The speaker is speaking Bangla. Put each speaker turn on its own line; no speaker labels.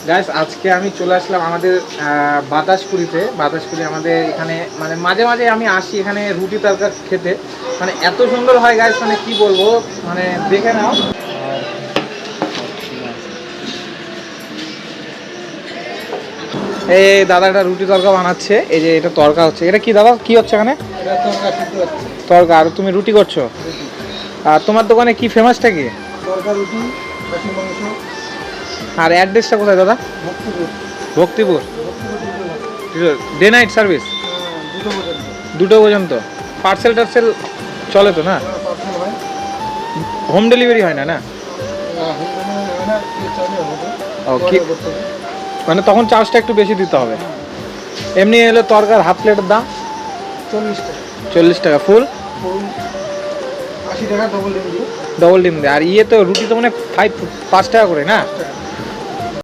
গাইস আজকে আমি চলে আসলাম আমাদের বাতাসপুরিতে। বাতাসপুরি আমাদের এখানে মানে মাঝে মাঝে আমি আসি এখানে রুটি তরকারি খেতে, মানে এত সুন্দর হয় গাইস, মানে কি বলবো, মানে দেখে নাও। এই দাদাটা রুটি তরকা বানাচ্ছে, এই যে এটা তরকা হচ্ছে। এটা কি দাদা, কি হচ্ছে এখানে?
এটা তরকা সিদ্ধ হচ্ছে।
তরকা, আর তুমি রুটি করছো।
রুটি,
আর তোমার দোকানে কি ফেমাসটা কি?
তরকা, রুটি, খাসির মাংস।
আর অ্যাড্রেসটা কোথায় দাদা?
ভক্তিপুর।
ভক্তিপুর।
ভক্তিপুর
ডে নাইট সার্ভিস?
দুটো পর্যন্ত।
2টো পর্যন্ত। পার্সেল টার্সেল চলে তো না?
পার্সেল হয়।
হোম ডেলিভারি হয় না? না,
হোম ডেলিভারি হয় না, চাইলে হবে।
ও কি,
অর্ডার করতে হবে।
মানে তখন চার্জটা একটু বেশি দিতে হবে। এমনি হলে তরকার হাফ প্লেটের দাম
40 টাকা।
40 টাকা, ফুল
ফুল 80 টাকা, ডবল ডিম দিয়ে
ডবল ডিম দেয়। আর ইয়ে তো রুটি তো মানে 5 টাকা করে না?
5 টাকা।